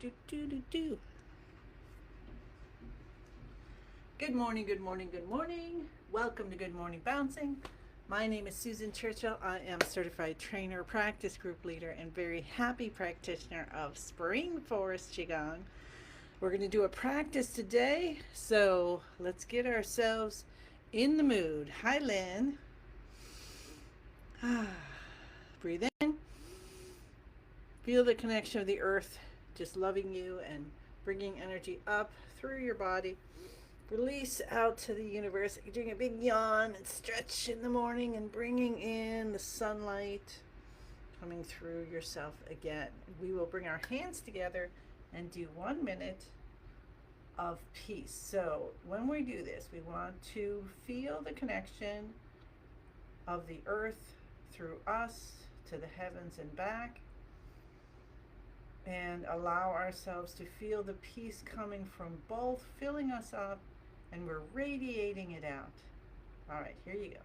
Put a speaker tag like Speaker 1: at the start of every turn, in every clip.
Speaker 1: do, do, do, do. Good morning, good morning, good morning. Welcome to Good Morning Bouncing. My name is Susan Churchill. I am a certified trainer, practice group leader, and very happy practitioner of Spring Forest Qigong. We're going to do a practice today, so let's get ourselves in the mood. Hi, Lynn. Breathe in. Feel the connection of the earth just loving you and bringing energy up through your body. Release out to the universe. You're doing a big yawn and stretch in the morning and bringing in the sunlight coming through yourself again. We will bring our hands together and do 1 minute of peace. So when we do this, we want to feel the connection of the earth through us to the heavens and back, and allow ourselves to feel the peace coming from both, filling us up, and we're radiating it out. All right, here you go.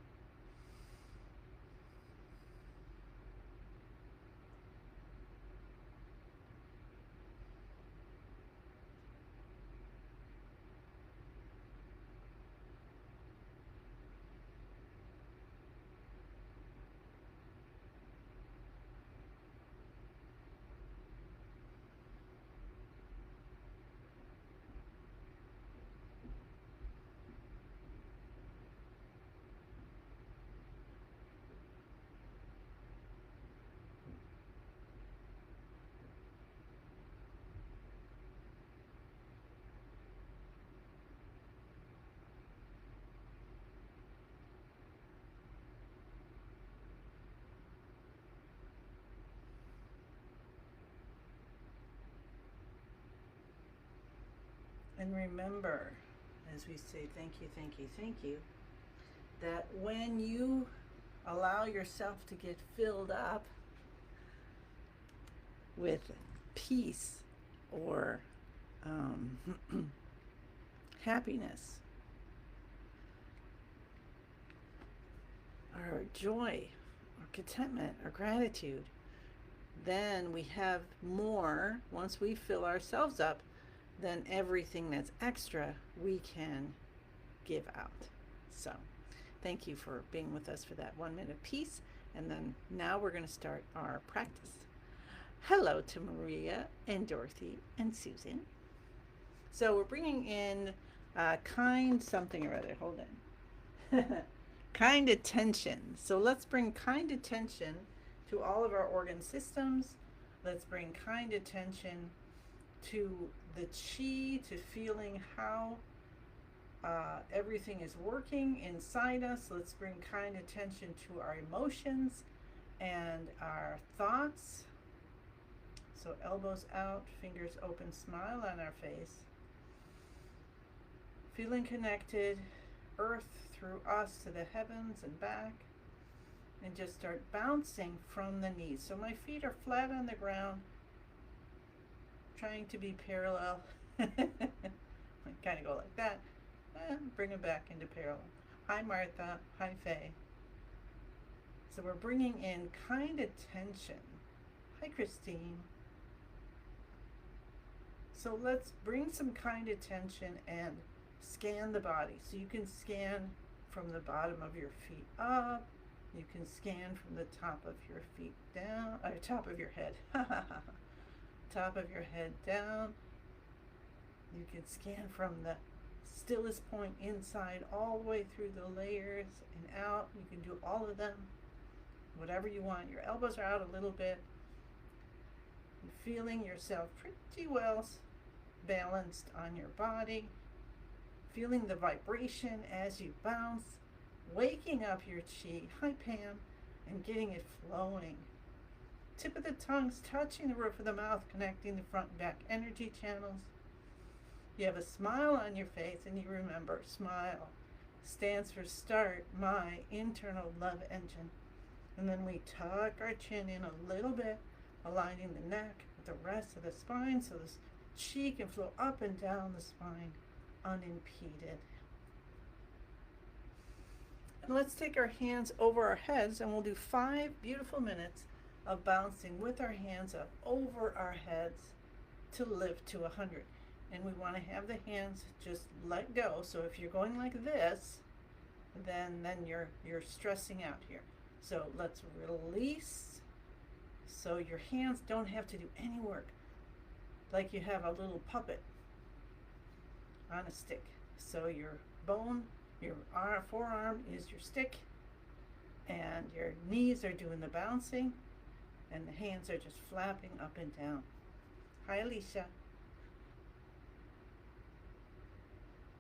Speaker 1: And remember, as we say thank you, thank you, thank you, that when you allow yourself to get filled up with peace or happiness or joy or contentment or gratitude, then we have more. Once we fill ourselves up, then everything that's extra we can give out. So thank you for being with us for that 1 minute of peace. And then now we're going to start our practice. Hello to Maria and Dorothy and Susan. So we're bringing in kind something or other. Hold on. Kind attention. So let's bring kind attention to all of our organ systems. Let's bring kind attention to the chi, to feeling how everything is working inside us. Let's bring kind attention to our emotions and our thoughts. So elbows out, fingers open, smile on our face. Feeling connected, earth through us to the heavens and back. And just start bouncing from the knees. So my feet are flat on the ground, trying to be parallel. Kind of go like that. And bring it back into parallel. Hi Martha, hi Faye. So we're bringing in kind attention. Hi Christine. So let's bring some kind attention and scan the body. So you can scan from the bottom of your feet up. You can scan from the top of your feet down, or top of your head. Top of your head down. You can scan from the stillest point inside all the way through the layers and out. You can do all of them, whatever you want. Your elbows are out a little bit. You're feeling yourself pretty well balanced on your body. Feeling the vibration as you bounce, waking up your chi, hi Pam, and getting it flowing. Tip of the tongues touching the roof of the mouth, connecting the front and back energy channels. You have a smile on your face, and you remember, smile stands for start my internal love engine. And then we tuck our chin in a little bit, aligning the neck with the rest of the spine so this chi can flow up and down the spine unimpeded. And let's take our hands over our heads, and we'll do 5 beautiful minutes of bouncing with our hands up over our heads, to lift to 100. And we want to have the hands just let go. So if you're going like this, then you're stressing out here. So let's release so your hands don't have to do any work. Like you have a little puppet on a stick. So your bone, your forearm is your stick, and your knees are doing the bouncing, and the hands are just flapping up and down. Hi, Alicia.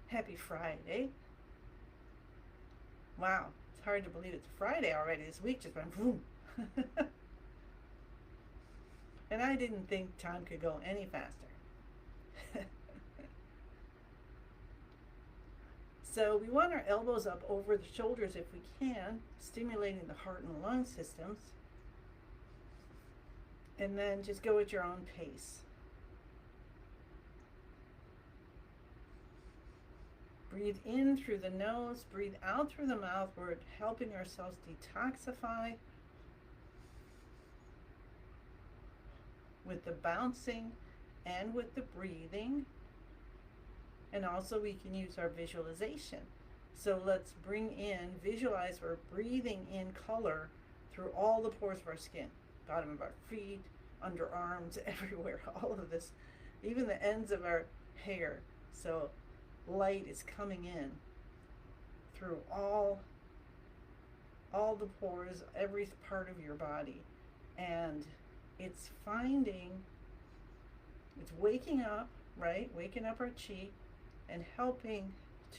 Speaker 1: Happy Friday. Wow, it's hard to believe it's Friday already. This week just went boom. And I didn't think time could go any faster. So we want our elbows up over the shoulders if we can, stimulating the heart and lung systems. And then just go at your own pace. Breathe in through the nose, breathe out through the mouth. We're helping ourselves detoxify with the bouncing and with the breathing. And also we can use our visualization. So let's bring in, visualize we're breathing in color through all the pores of our skin, bottom of our feet, underarms, everywhere, all of this, even the ends of our hair. So light is coming in through all the pores, every part of your body, and it's waking up, right? Waking up our chi and helping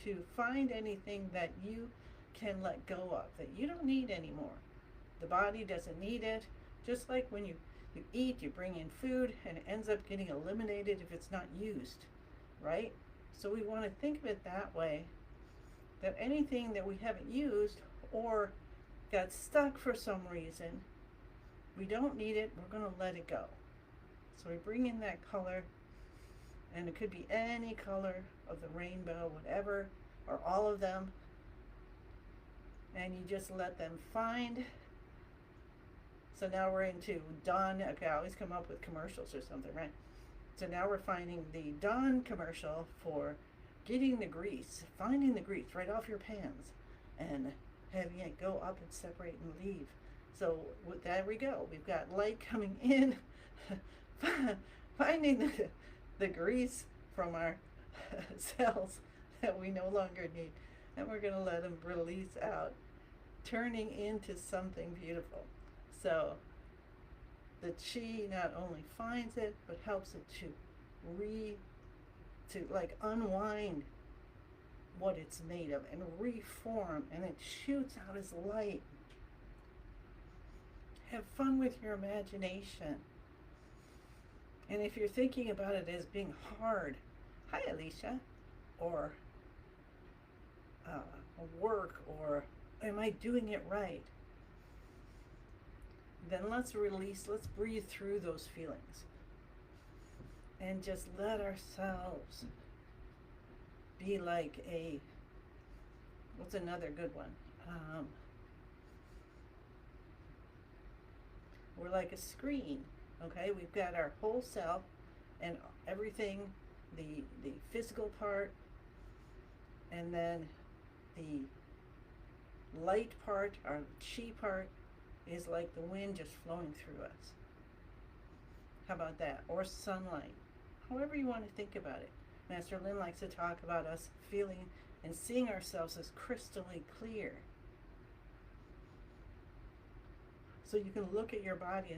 Speaker 1: to find anything that you can let go of, that you don't need anymore. The body doesn't need it. Just like when you eat, you bring in food and it ends up getting eliminated if it's not used, right? So we want to think of it that way, that anything that we haven't used or got stuck for some reason, we don't need it, we're going to let it go. So we bring in that color, and it could be any color of the rainbow, whatever, or all of them, and you just let them find. So now we're into Dawn. Okay, I always come up with commercials or something, right? So now we're finding the Dawn commercial for getting the grease, finding the grease right off your pans and having it go up and separate and leave. So there we go. We've got light coming in, finding the grease from our cells that we no longer need. And we're going to let them release out, turning into something beautiful. So the chi not only finds it, but helps it to unwind what it's made of and reform, and it shoots out as light. Have fun with your imagination. And if you're thinking about it as being hard, hi Alicia, or work, or am I doing it right? Then let's release, let's breathe through those feelings and just let ourselves be like what's another good one? We're like a screen, okay? We've got our whole self and everything, the physical part, and then the light part, our chi part, is like the wind just flowing through us. How about that? Or sunlight. However you want to think about it. Master Lin likes to talk about us feeling and seeing ourselves as crystally clear. So you can look at your body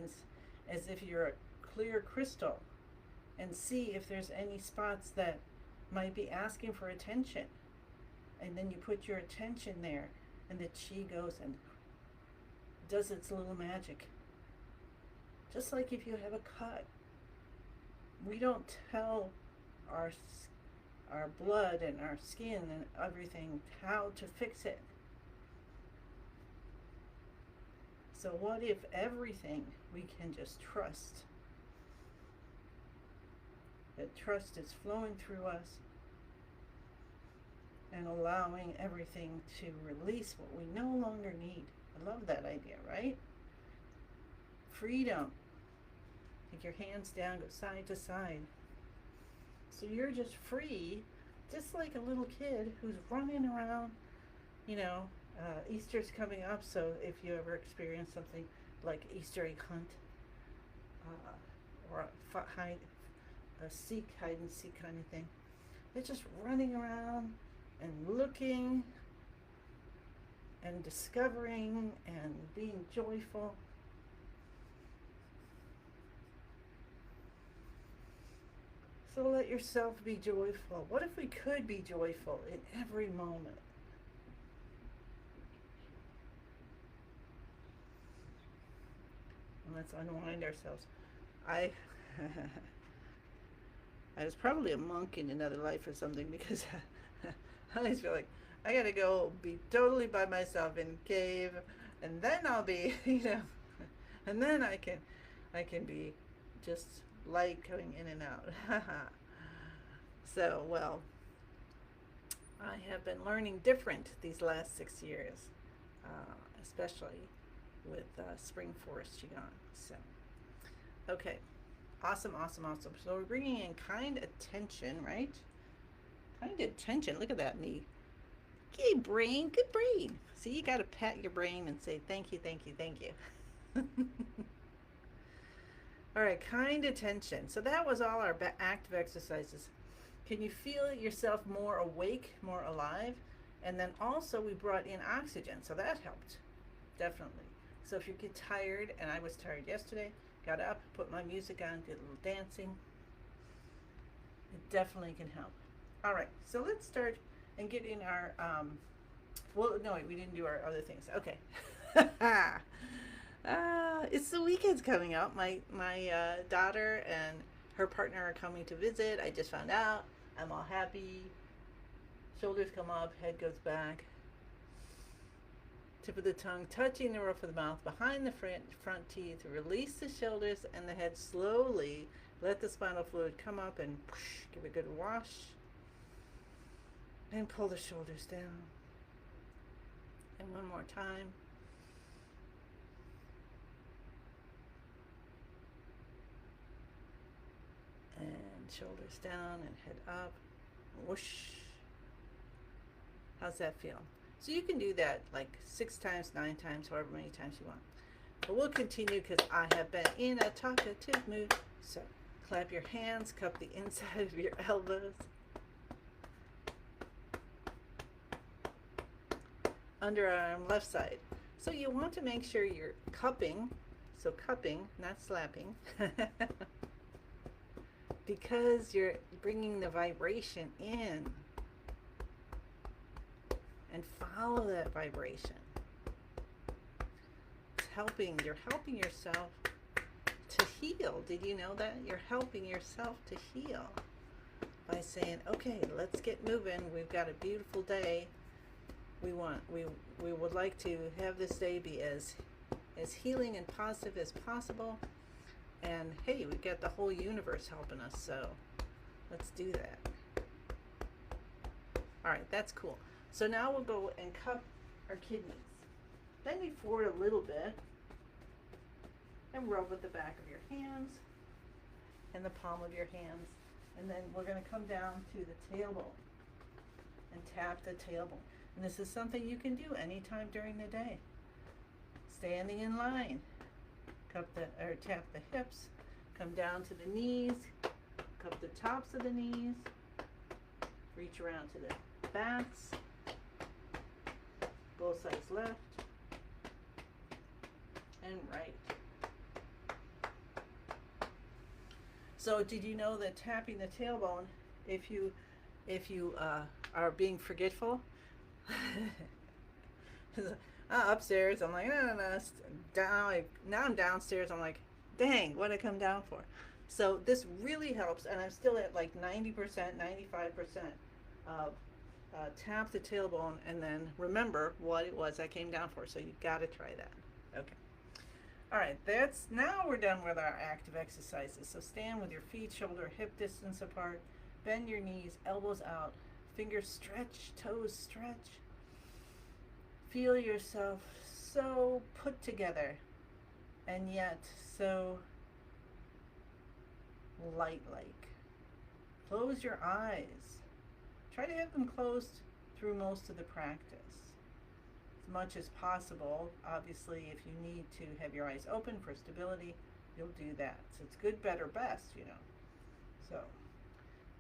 Speaker 1: as if you're a clear crystal and see if there's any spots that might be asking for attention. And then you put your attention there and the chi goes and does its little magic. Just like if you have a cut, we don't tell our blood and our skin and everything how to fix it. So what if everything we can just trust? That trust is flowing through us and allowing everything to release what we no longer need. I love that idea, right? Freedom. Take your hands down, go side to side. So you're just free, just like a little kid who's running around. You know, Easter's coming up, so if you ever experience something like Easter egg hunt, or a seek, hide and seek kind of thing, they're just running around and looking and discovering and being joyful. So let yourself be joyful. What if we could be joyful in every moment? And let's unwind ourselves. I I was probably a monk in another life or something because I always feel like I gotta go be totally by myself in a cave, and then I'll be, and then I can be just light coming in and out. So, well, I have been learning different these last 6 years, especially with Spring Forest Qigong. So, okay, awesome, awesome, awesome. So we're bringing in kind attention, right? Kind attention. Look at that, me. Okay, brain, good brain. So you got to pat your brain and say thank you, thank you, thank you. All right, kind attention. So that was all our active exercises. Can you feel yourself more awake, more alive? And then also we brought in oxygen, so that helped, definitely. So if you get tired, and I was tired yesterday, got up, put my music on, did a little dancing, it definitely can help. All right, so let's start and get in our, well, no, wait, we didn't do our other things. Okay. It's the weekend's coming up. My daughter and her partner are coming to visit. I just found out. I'm all happy. Shoulders come up, head goes back. Tip of the tongue touching the roof of the mouth behind the front teeth. Release the shoulders and the head slowly. Let the spinal fluid come up and whoosh, give a good wash. And pull the shoulders down. And one more time. And shoulders down and head up. Whoosh. How's that feel? So you can do that like 6 times, 9 times, however many times you want. But we'll continue because I have been in a talkative mood. So clap your hands, cup the inside of your elbows. Underarm, left side. So you want to make sure you're cupping. So cupping, not slapping. Because you're bringing the vibration in. And follow that vibration. It's helping. You're helping yourself to heal. Did you know that? You're helping yourself to heal by saying, okay, let's get moving. We've got a beautiful day. We would like to have this day be as healing and positive as possible. And hey, we've got the whole universe helping us, so let's do that. All right, that's cool. So now we'll go and cup our kidneys. Bend you forward a little bit and rub with the back of your hands and the palm of your hands. And then we're going to come down to the tailbone and tap the tailbone. And this is something you can do anytime during the day. Standing in line, tap the hips, come down to the knees, cup the tops of the knees, reach around to the backs, both sides left and right. So did you know that tapping the tailbone, if you are being forgetful, upstairs I'm like, no, down. Now I'm downstairs, I'm like, dang, what did I come down for? So this really helps, and I'm still at like 90%, 95% of tap the tailbone and then remember what it was I came down for. So you got to try that. Okay. All right, now we're done with our active exercises. So stand with your feet shoulder hip distance apart, bend your knees, elbows out, fingers stretch, toes stretch. Feel yourself so put together and yet so light-like. Close your eyes. Try to have them closed through most of the practice. As much as possible, obviously, if you need to have your eyes open for stability, you'll do that. So it's good, better, best, you know. So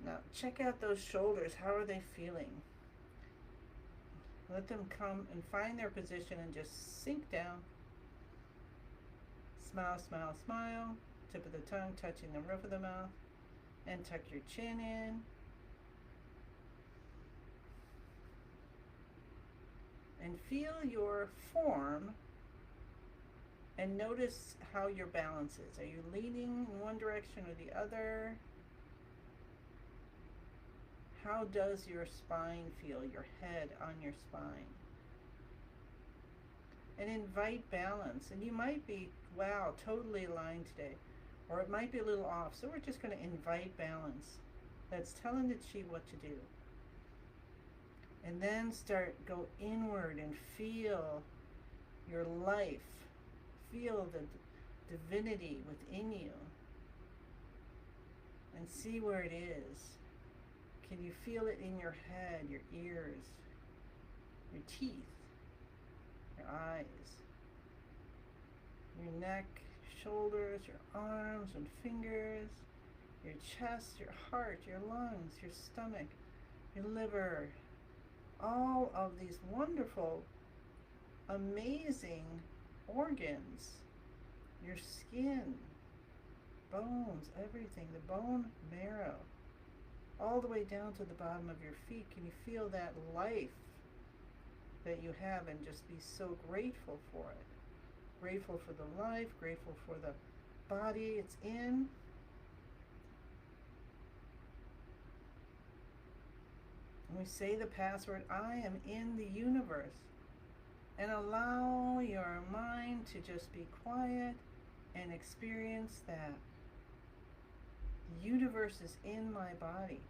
Speaker 1: now check out those shoulders. How are they feeling? Let them come and find their position and just sink down. Smile, smile, smile. Tip of the tongue touching the roof of the mouth. And tuck your chin in. And feel your form and notice how your balance is. Are you leaning in one direction or the other? How does your spine feel, your head on your spine? And invite balance. And you might be, wow, totally aligned today. Or it might be a little off. So we're just going to invite balance. That's telling the chi what to do. And then go inward and feel your life. Feel the divinity within you. And see where it is. Can you feel it in your head, your ears, your teeth, your eyes, your neck, shoulders, your arms and fingers, your chest, your heart, your lungs, your stomach, your liver, all of these wonderful, amazing organs, your skin, bones, everything, the bone marrow, all the way down to the bottom of your feet. Can you feel that life that you have and just be so grateful for it? Grateful for the life, grateful for the body it's in. And we say the password, I am in the universe. And allow your mind to just be quiet and experience that. The universe is in my body.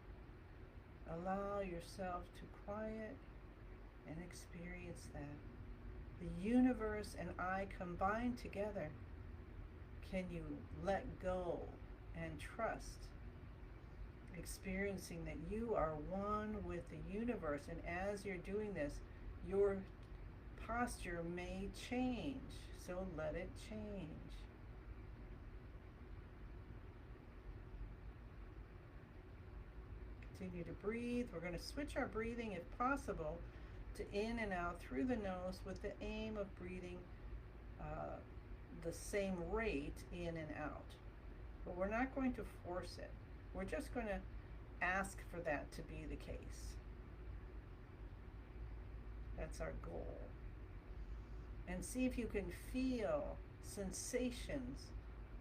Speaker 1: Allow yourself to quiet and experience that. The universe and I combine together. Can you let go and trust? Experiencing that you are one with the universe, and as you're doing this, your posture may change, so let it change. Continue to breathe. We're going to switch our breathing, if possible, to in and out through the nose with the aim of breathing the same rate in and out. But we're not going to force it. We're just going to ask for that to be the case. That's our goal. And see if you can feel sensations,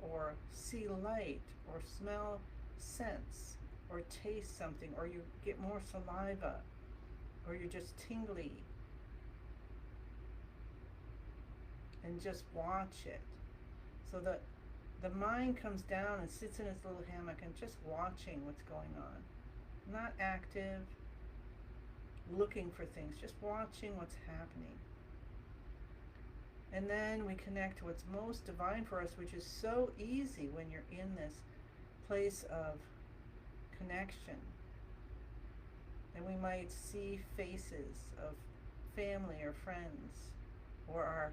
Speaker 1: or see light, or smell scents, or taste something, or you get more saliva, or you're just tingly. And just watch it. So that the mind comes down and sits in its little hammock and just watching what's going on. Not active, looking for things, just watching what's happening. And then we connect to what's most divine for us, which is so easy when you're in this place of connection. And we might see faces of family or friends, or our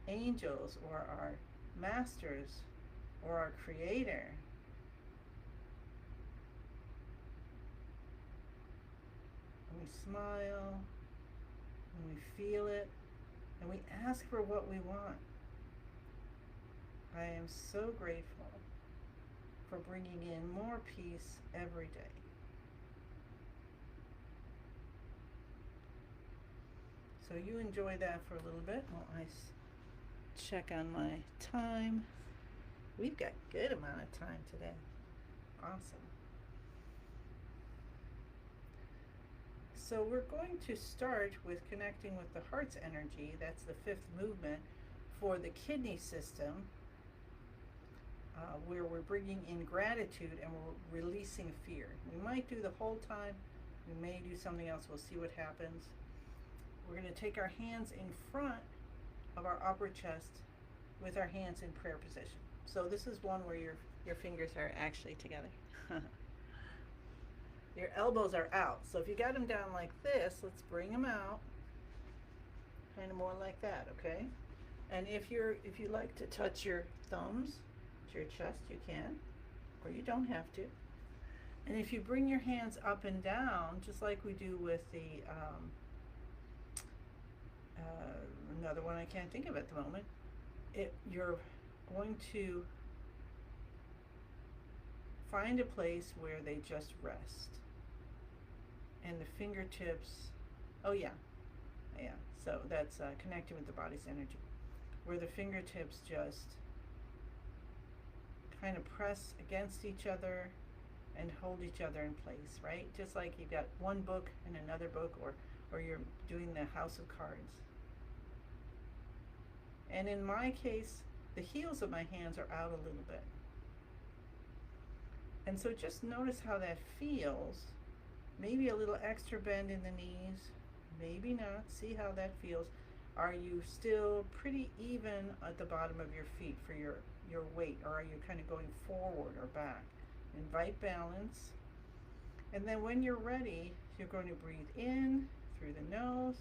Speaker 1: angels, or our masters, or our creator. And we smile, and we feel it, and we ask for what we want. I am so grateful for bringing in more peace every day. So you enjoy that for a little bit while I check on my time. We've got a good amount of time today. Awesome. So we're going to start with connecting with the heart's energy. That's the fifth movement for the kidney system, where we're bringing in gratitude and we're releasing fear. We might do the whole time. We may do something else. We'll see what happens. We're going to take our hands in front of our upper chest with our hands in prayer position. So this is one where you Your fingers are actually together. Your elbows are out. So if you got them down like this, let's bring them out. Kind of more like that, okay? And if you like to touch your thumbs to your chest, you can, or you don't have to. And if you bring your hands up and down, just like we do with the another one I can't think of at the moment, you're going to find a place where they just rest. And the fingertips, oh yeah, so that's connecting with the body's energy. Where the fingertips just kind of press against each other and hold each other in place, right? Just like you've got one book and another book, or you're doing the house of cards. And in my case, the heels of my hands are out a little bit. And so just notice how that feels. Maybe a little extra bend in the knees, maybe not. See how that feels. Are you still pretty even at the bottom of your feet for your weight, or are you kind of going forward or back? Invite balance. And then when you're ready, you're going to breathe in through the nose.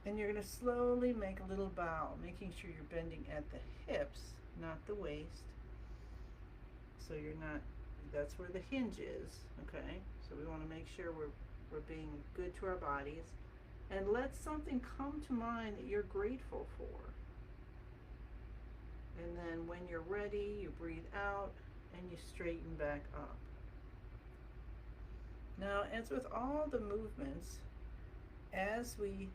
Speaker 1: And you're going to slowly make a little bow, making sure you're bending at the hips, not the waist. So you're not, that's where the hinge is, okay? So we want to make sure we're being good to our bodies. And let something come to mind that you're grateful for. And then when you're ready, you breathe out and you straighten back up. Now, as with all the movements, as we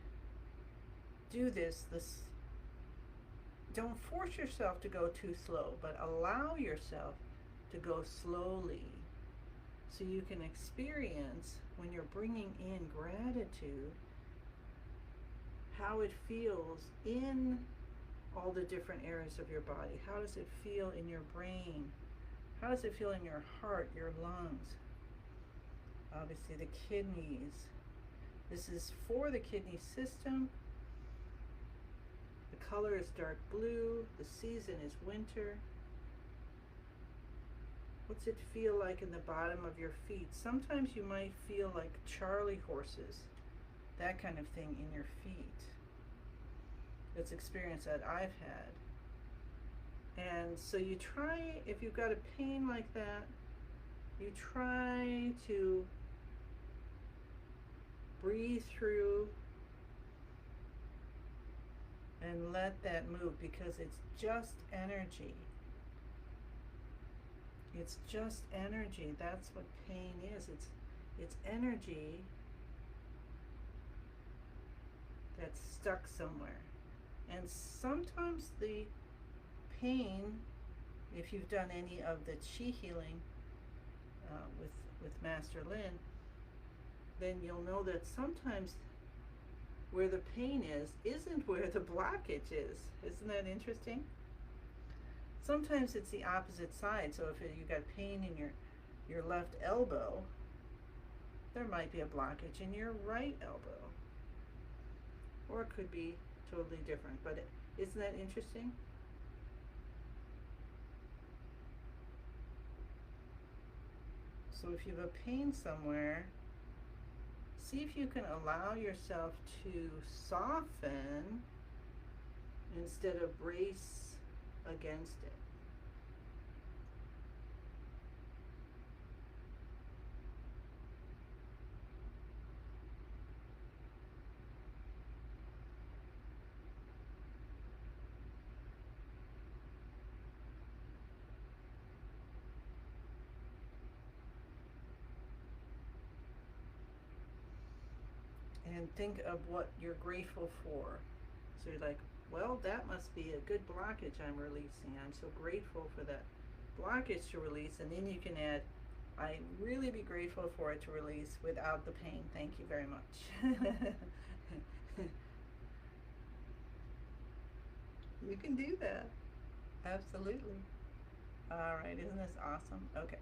Speaker 1: do this, don't force yourself to go too slow, but allow yourself to go slowly so you can experience, when you're bringing in gratitude, how it feels in all the different areas of your body. How does it feel in your brain? How does it feel in your heart, your lungs? Obviously the kidneys. This is for the kidney system. The color is dark blue. The season is winter. What's it feel like in the bottom of your feet? Sometimes you might feel like Charlie horses, that kind of thing in your feet. It's experience that I've had. And so you try, if you've got a pain like that, you try to breathe through and let that move, because it's just energy. It's just energy. That's what pain is. It's energy that's stuck somewhere. And sometimes the pain, if you've done any of the chi healing with Master Lin, then you'll know that sometimes where the pain is isn't where the blockage is. Isn't that interesting? Sometimes it's the opposite side. So if you got pain in your left elbow, there might be a blockage in your right elbow. Or it could be totally different. But isn't that interesting? So if you have a pain somewhere, see if you can allow yourself to soften instead of brace against it. And think of what you're grateful for. So you're like, well, that must be a good blockage I'm releasing. I'm so grateful for that blockage to release. And then you can add, I'd really be grateful for it to release without the pain. Thank you very much. You can do that. Absolutely. All right, isn't this awesome? Okay.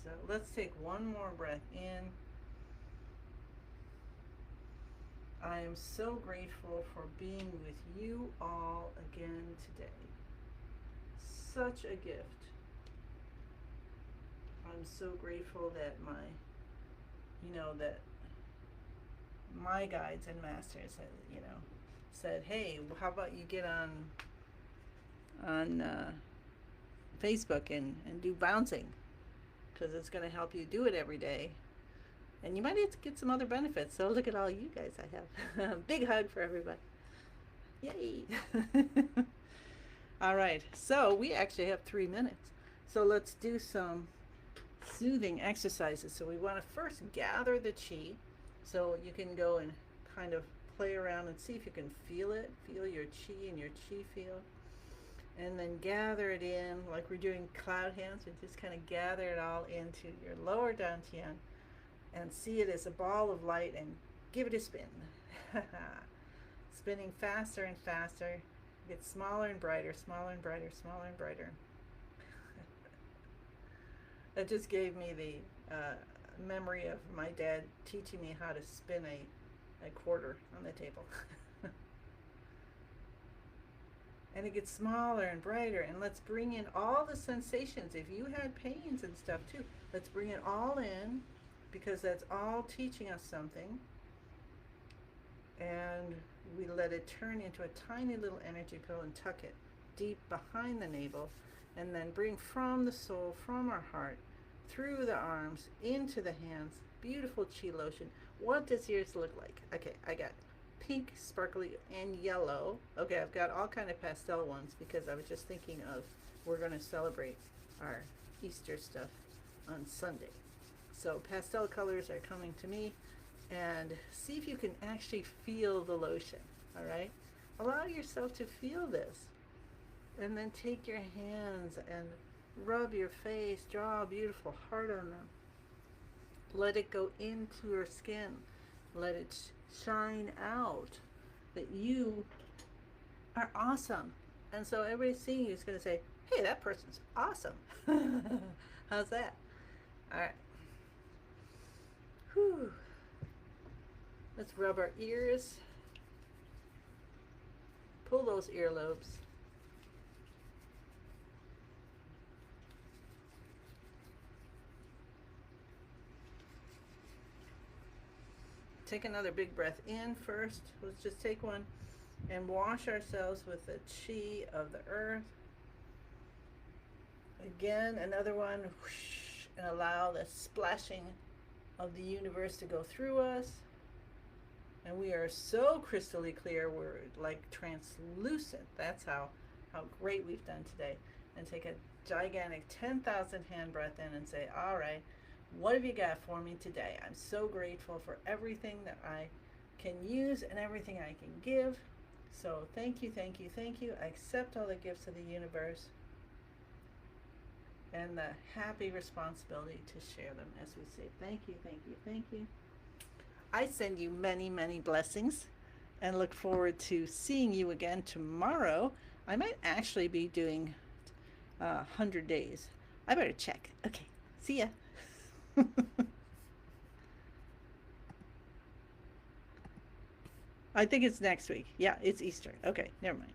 Speaker 1: So let's take one more breath in I am so grateful for being with you all again today. Such a gift. I'm so grateful that that my guides and masters, said, hey, how about you get on Facebook and do bouncing, because it's going to help you do it every day. And you might get some other benefits. So look at all you guys I have. Big hug for everybody. Yay. All right. So we actually have 3 minutes. So let's do some soothing exercises. So we want to first gather the chi. So you can go and kind of play around and see if you can feel it. Feel your chi and your chi field. And then gather it in like we're doing cloud hands. And just kind of gather it all into your lower dantian. And see it as a ball of light and give it a spin. Spinning faster and faster. Get smaller and brighter, smaller and brighter, smaller and brighter. That just gave me the memory of my dad teaching me how to spin a quarter on the table. And it gets smaller and brighter, and let's bring in all the sensations. If you had pains and stuff too, let's bring it all in, because that's all teaching us something. And we let it turn into a tiny little energy pill and tuck it deep behind the navel, and then bring from the soul, from our heart, through the arms, into the hands. Beautiful chi lotion. What does yours look like? Okay, I got pink, sparkly, and yellow. Okay, I've got all kind of pastel ones because I was just thinking of we're going to celebrate our Easter stuff on Sunday. So pastel colors are coming to me, and see if you can actually feel the lotion. All right, allow yourself to feel this, and then take your hands and rub your face, draw a beautiful heart on them. Let it go into your skin. Let it shine out that you are awesome. And so everybody seeing you is going to say, hey, that person's awesome. How's that? All right. Whew. Let's rub our ears. Pull those earlobes. Take another big breath in first. Let's just take one and wash ourselves with the chi of the earth. Again, another one. Whoosh, and allow the splashing of the universe to go through us. And we are so crystally clear, we're like translucent. That's how great we've done today. And take a gigantic 10,000 hand breath in and say, all right, what have you got for me today? I'm so grateful for everything that I can use and everything I can give. So thank you, thank you, thank you. I accept all the gifts of the universe and the happy responsibility to share them as we say thank you, thank you, thank you. I send you many, many blessings and look forward to seeing you again tomorrow. I might actually be doing 100 days. I better check. Okay, see ya. I think it's next week. Yeah, it's Easter. Okay, never mind.